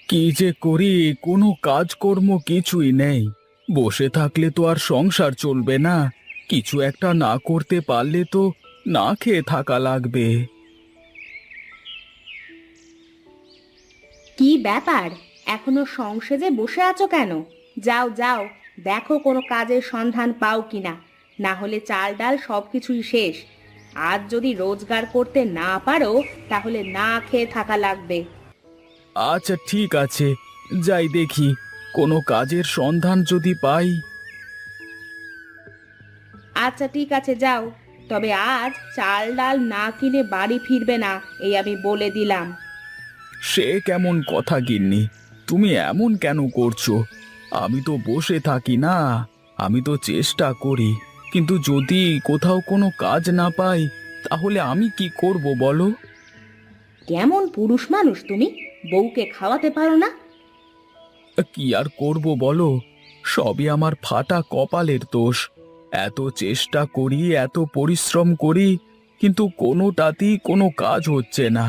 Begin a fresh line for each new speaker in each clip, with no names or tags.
কি যে করি, কোনো কাজকর্ম কিছুই নেই। বসে থাকলে তো আর সংসার চলবে না। কিছু একটা না করতে পারলে তো না খেয়ে থাকা লাগবে।
কি ব্যাপার? এখনো সংসেজে বসে আছো কেন? যাও যাও, দেখো কোনো কাজের সন্ধান পাও কিনা। না হলে চাল ডাল সবকিছুই শেষ। আজ যদি রোজগার করতে না পারো, তাহলে না খেয়ে থাকা লাগবে।
আচ্ছা ঠিক আছে, যাই দেখি কোনো কাজের সন্ধান যদি পাই।
আচ্ছা ঠিক আছে, যাও। তবে আজ চাল ডাল না কিনে বাড়ি ফিরবে না, এই আমি বলে দিলাম।
সে কেমন কথা গিন্নি, তুমি এমন কেন করছো? আমি তো বসে থাকি না, আমি তো চেষ্টা করি। কিন্তু যদি কোথাও কোনো কাজ না পাই, তাহলে আমি কি করব বলো?
কেমন পুরুষ মানুষ তুমি! বউকে খাওয়াতে পারো না?
কি আর করব বলো, সবই আমার ফাটা কপালের দোষ। এত চেষ্টা করি, এত পরিশ্রম করি, কিন্তু কোনোটাতেই কোনো কাজ হচ্ছে না।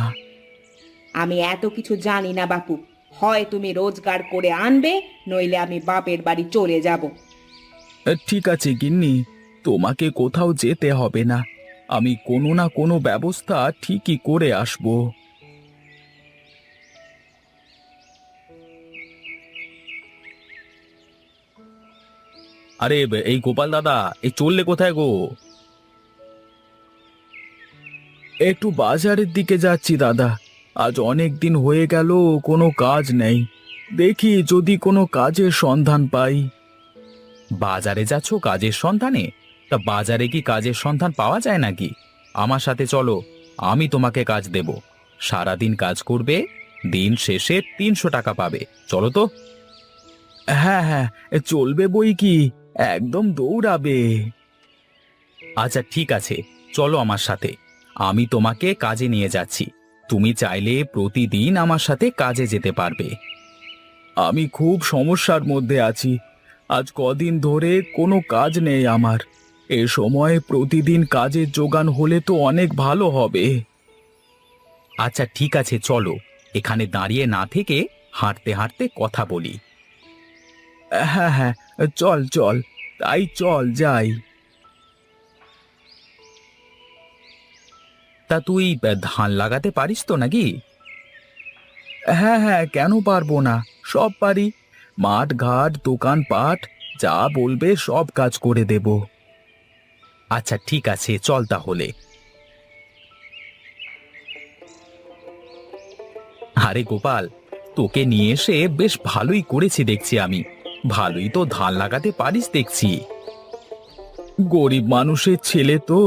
আমি এত কিছু জানি না বাপু। হয় তুমি রোজগার করে আনবে, নইলে আমি বাপের বাড়ি চলে যাব।
ঠিক আছে গিন্নি, তোমাকে কোথাও যেতে হবে না। আমি কোনো না কোনো ব্যবস্থা ঠিকই করে আসব। আরে এই গোপাল দাদা, এই চললে কোথায় গো? একটু বাজারের দিকে যাচ্ছি দাদা। আজ অনেক দিন হয়ে গেল, কোনো কাজ নেই। দেখি যদি কোনো কাজের সন্ধান পাই। বাজারে যাচ্ছ কাজের সন্ধানে? তা বাজারে কি কাজের সন্ধান পাওয়া যায় নাকি? আমার সাথে চলো, আমি তোমাকে কাজ দেব। সারাদিন কাজ করবে, দিন শেষে 300 টাকা পাবে। চলো তো। হ্যাঁ হ্যাঁ, চলবে বই কি, একদম দৌড়াবে। আচ্ছা ঠিক আছে, চলো আমার সাথে। আমি তোমাকে কাজে নিয়ে যাচ্ছি। তুমি চাইলে প্রতিদিন আমার সাথে কাজে যেতে পারবে। আমি খুব সমস্যার মধ্যে আছি। আজ কদিন ধরে কোনো কাজ নেই আমার। এ সময় প্রতিদিন কাজের জোগান হলে তো অনেক ভালো হবে। আচ্ছা ঠিক আছে, চলো। এখানে দাঁড়িয়ে না থেকে হাঁটতে হাঁটতে কথা বলি। হ্যাঁ হ্যাঁ, চল চল, তাই চল যাই। তা তুই ধান লাগাতে পারিস তো নাকি? হ্যাঁ হ্যাঁ, কেন পারবো না, সব পারি। মাঠ ঘাট দোকানপাট যা বলবে সব কাজ করে দেব। আচ্ছা ঠিক আছে, চল তাহলে। আরে গোপাল, তোকে নিয়ে এসে বেশ ভালোই করেছি দেখছি আমি। ভালোই তো ধান লাগাতে পারিস দেখছি। গরিব মানুষের ছেলে তো,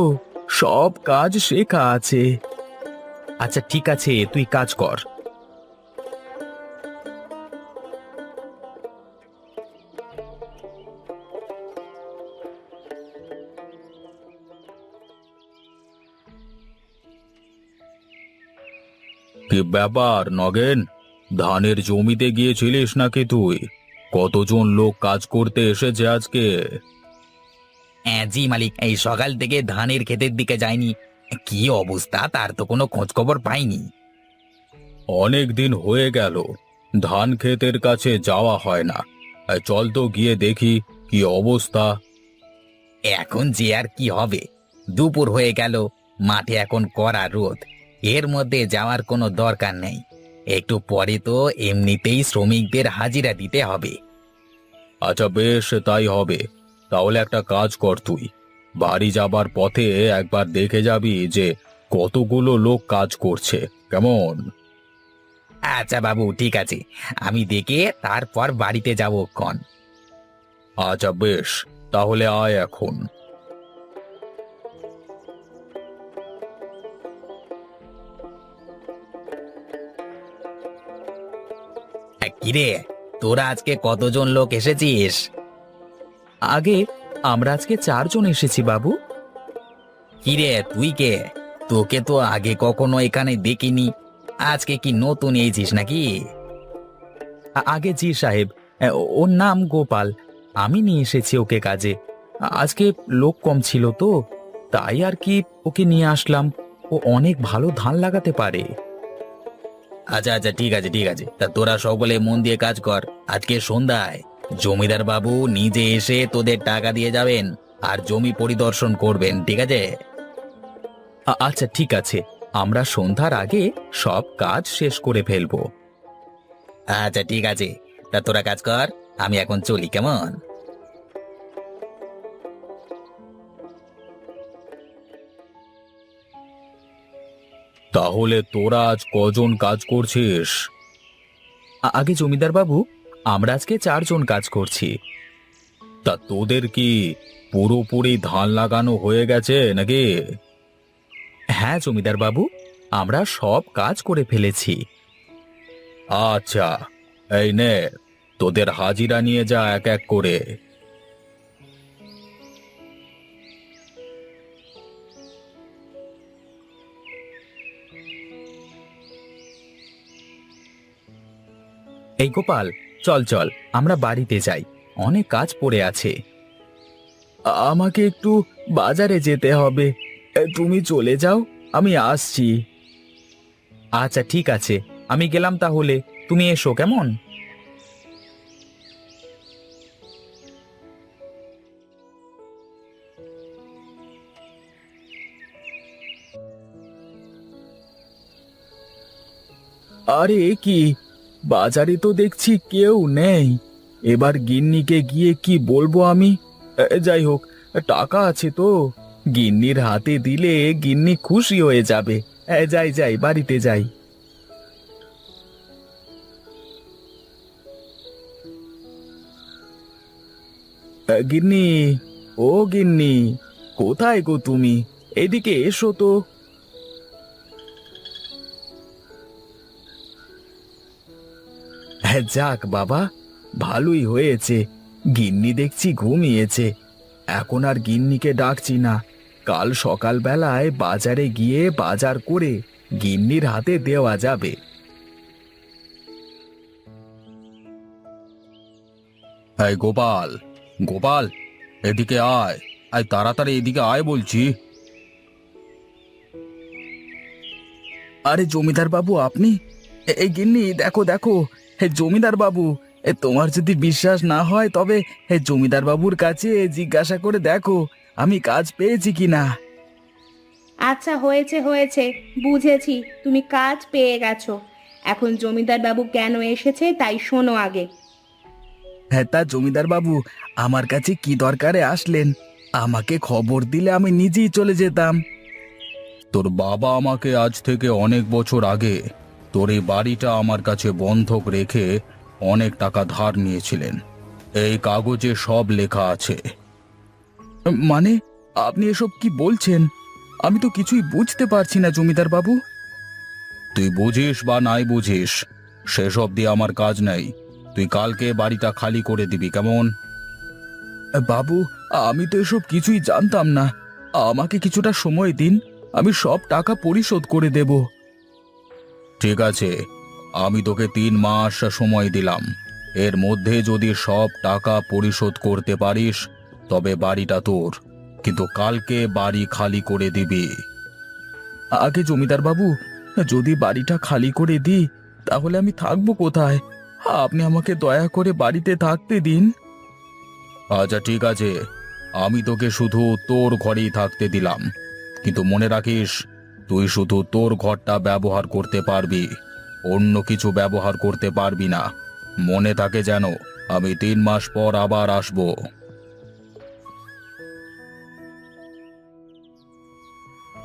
সব কাজ শেখা আছে। আচ্ছা ঠিক আছে, তুই কাজ কর। কি ব্যাপার নগেন, ধানের জমিতে গিয়েছিলিস নাকি তুই? কতজন লোক কাজ করতে এসেছে আজকে?
হ্যাঁ জি মালিক, এই সকাল থেকে ধানের ক্ষেতের দিকে যায়নি। কি অবস্থা তার তো কোনো খোঁজ খবর পাইনি।
অনেক দিন হয়ে গেল ধান ক্ষেতের কাছে যাওয়া হয় না। চল তো গিয়ে দেখি কি অবস্থা।
এখন যে আর কি হবে, দুপুর হয়ে গেল, মাঠে এখন কড়া রোদ। এর মধ্যে যাওয়ার কোনো দরকার নেই। একটু পরে তো এমনিতেই শ্রমিকদের হাজিরা দিতে হবে।
আচ্ছা বেশ, তাই হবে। তাহলে একটা কাজ কর তুই, বাড়ি যাবার পথে একবার দেখে যাবি যে কতগুলো লোক কাজ করছে, কেমন?
আচ্ছা বাবু, ঠিক আছে, আমি দেখে তারপর বাড়িতে যাবো ক্ষণ।
আচ্ছা বেশ, তাহলে আয় এখন।
কিরে, তোরা আজকে কতজন লোক এসেছিস?
আগে আমরা আজকে 4 জন এসেছি বাবু।
কিরে তুই কে? তোকে তো আগে কখনো এখানে দেখিনি। আজকে কি নতুন এসেছিস নাকি?
আগে জি সাহেব, ওর নাম গোপাল। আমি নিয়ে এসেছি ওকে কাজে। আজকে লোক কম ছিল তো, তাই আর কি ওকে নিয়ে আসলাম। ও অনেক ভালো ধান লাগাতে পারে।
আচ্ছা আচ্ছা, ঠিক আছে ঠিক আছে, তা তোরা সকলে মন দিয়ে কাজ কর। আজকে সন্ধ্যায় জমিদার বাবু নিজে এসে তোদের টাকা দিয়ে যাবেন আর জমি পরিদর্শন করবেন, ঠিক আছে?
আচ্ছা ঠিক আছে, আমরা সন্ধ্যার আগে সব কাজ শেষ করে ফেলবো।
আচ্ছা ঠিক আছে, তা তোরা কাজ কর, আমি এখন চলি, কেমন?
তাহলে তোরা আজ কজন কাজ করছিস? আগে জমিদার বাবু, আমরা আজকে 4 জন কাজ করছি। তা তোদের কি পুরোপুরি ধান লাগানো হয়ে গেছে নাকি? হ্যাঁ জমিদার বাবু, আমরা সব কাজ করে ফেলেছি। আচ্ছা, এই নে, তোদের হাজিরা নিয়ে যা এক এক করে। এই গোপাল, চল চল আমরা বাড়িতে যাই, অনেক কাজ পড়ে আছে। আমাকে একটু বাজারে যেতে হবে, তুমি চলে যাও, আমি আসছি। আচ্ছা ঠিক আছে, আমি গেলাম তাহলে, তুমি এসো কেমন। আরে এ কি, বাজারে তো দেখছি কেউ নেই। এবার গিন্নিকে গিয়ে কি বলবো আমি? যাই হোক, টাকা আছে তো, গিন্নির হাতে দিলে গিন্নি খুশি হয়ে যাবে। যাই যাই, বাড়িতে যাই। গিন্নি, ও গিন্নি, কোথায় গো তুমি? এদিকে এসো তো। যাক বাবা, ভালোই হয়েছে, গিন্নি দেখছি ঘুমিয়েছে। এখন আর গিন্নিকে ডাকছি না, কাল সকালবেলায় বাজারে গিয়ে বাজার করে গিন্নির হাতে দেওয়া যাবে। এই গোপাল, গোপাল, এদিকে আয়, আয় তাড়াতাড়ি এদিকে আয় বলছি। আরে জমিদার বাবু আপনি? এই গিন্নি, দেখো দেখো, হে জমিদার বাবু, তোমার যদি বিশ্বাস না হয় তবে হে জমিদার বাবুর কাছে জিজ্ঞাসা করে দেখো আমি কাজ পেয়েছি কিনা।
আচ্ছা হয়েছে হয়েছে, বুঝেছি তুমি কাজ পেয়ে গেছো। এখন জমিদার বাবু কেন এসেছে তাই শোনো আগে।
হ্যাঁ, তা জমিদার বাবু আমার কাছে কি দরকারে আসলেন? আমাকে খবর দিলে আমি নিজেই চলে যেতাম। তোর বাবা আমাকে আজ থেকে অনেক বছর আগে তোর এই বাড়িটা আমার কাছে বন্ধক রেখে অনেক টাকা ধার নিয়েছিলেন। এই কাগজে সব লেখা আছে। মানে, আপনি এসব কি বলছেন? আমি তো কিছুই বুঝতে পারছি না জমিদার বাবু। তুই বুঝিস বা নাই বুঝিস, সেসব দিয়ে আমার কাজ নেই। তুই কালকে বাড়িটা খালি করে দিবি, কেমন? বাবু, আমি তো এসব কিছুই জানতাম না, আমাকে কিছুটা সময় দিন, আমি সব টাকা পরিশোধ করে দেব। ঠিক আছে, আমি তোকে 3 মাস সময় দিলাম। এর মধ্যে যদি সব টাকা পরিশোধ করতে পারিস তবে বাড়িটা তোর, কিন্তু কালকে বাড়ি খালি করে দিবি। আগে জমিদার বাবু, যদি বাড়িটা খালি করে দিই তাহলে আমি থাকবো কোথায়? আপনি আমাকে দয়া করে বাড়িতে থাকতে দিন। আচ্ছা ঠিক আছে, আমি তোকে শুধু তোর ঘরেই থাকতে দিলাম, কিন্তু মনে রাখিস তুই শুধু তোর ঘরটা ব্যবহার করতে পারবি, অন্য কিছু ব্যবহার করতে পারবি না। মনে থাকে যেন, আমি 3 মাস পর আবার আসবো।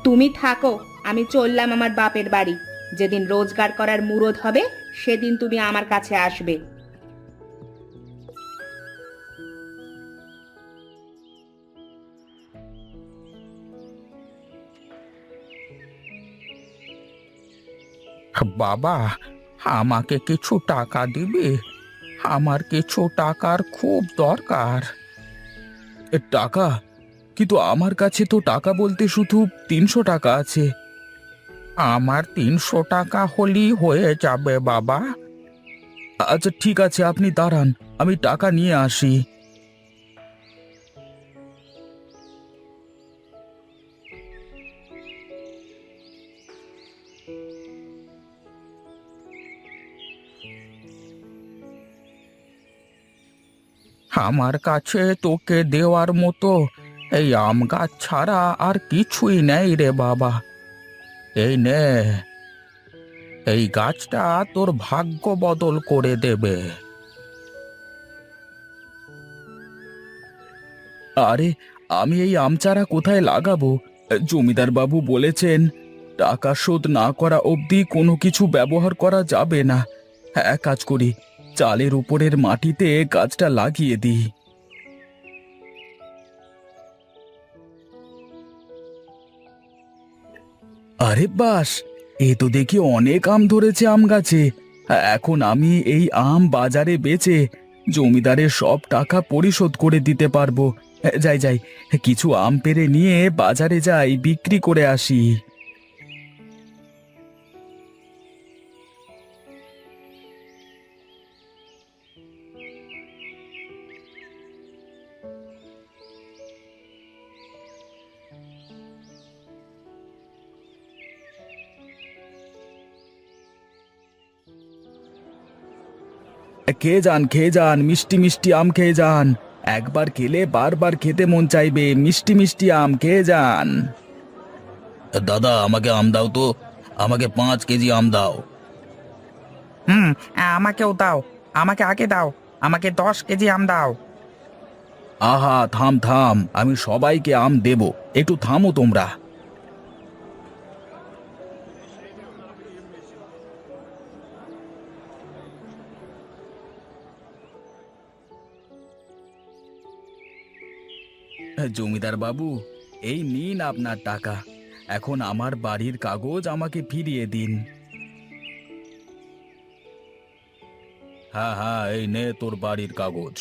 তুমি থাকো, আমি চললাম আমার বাপের বাড়ি। যেদিন রোজগার করার মুরদ হবে সেদিন তুমি আমার কাছে আসবে।
বাবা, আমাকে কিছু টাকা দিবি? আমার কিছু টাকার খুব দরকার। টাকা? কিন্তু আমার কাছে তো টাকা বলতে শুধু 300 টাকা আছে। আমার 300 টাকা হলেই হয়ে যাবে বাবা। আচ্ছা ঠিক আছে, আপনি দাঁড়ান, আমি টাকা নিয়ে আসি। আমার কাছে তোকে দেওয়ার মতো এই আম গাছ ছাড়া আর কিছুই নেই রে বাবা। এই নে, এই গাছটা তোর ভাগ্য বদল করে দেবে। আরে, আমি এই আম চারা কোথায় লাগাবো? জমিদার বাবু বলেছেন টাকা শোধ না করা অবধি কোনো কিছু ব্যবহার করা যাবে না। এক কাজ করি, চালের উপরের মাটিতে গাছটা লাগিয়ে দিই। আরে বাস, এ তো দেখি অনেক আম ধরেছে আম গাছে। এখন আমি এই আম বাজারে বেচে জমিদারের সব টাকা পরিশোধ করে দিতে পারবো। যাই যাই, কিছু আম পেড়ে নিয়ে বাজারে যাই, বিক্রি করে আসি। খেয়ে যান, মিষ্টি মিষ্টি আম খেয়ে যান। একবার খেলে বারবার খেতে মন চাইবে। মিষ্টি মিষ্টি আম খেয়ে যান।
দাদা, আমাকে আম দাও তো, আমাকে 5 কেজি আম দাও।
আমাকেও দাও, আমাকে আগে দাও, আমাকে 10 কেজি আম দাও।
আহা, থাম থাম, আমি সবাইকে আম দেব, একটু থামো তোমরা। জমিদার বাবু, এই নিন আপনার টাকা। এখন আমার বাড়ির কাগজ আমাকে ফিরিয়ে দিন। হ্যাঁ হ্যাঁ, এই নে তোর বাড়ির কাগজ।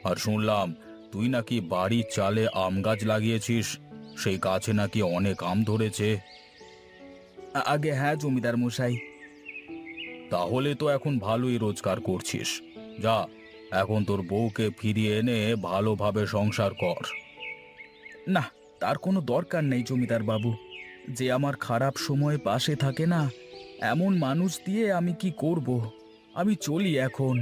আর শুনলাম তুই নাকি বাড়ির চালে আম গাছ লাগিয়েছিস, সেই গাছে নাকি অনেক আম ধরেছে। আগে হ্যাঁ জমিদার মশাই। তাহলে তো এখন ভালোই রোজগার করছিস। যা, এখন তোর বউকে ফিরিয়ে এনে ভালোভাবে সংসার কর। না, তার কোনো দরকার নেই জমিদার বাবু। যে আমার খারাপ সময় পাশে থাকে না, এমন মানুষ দিয়ে আমি কি করব? আমি চলি এখন।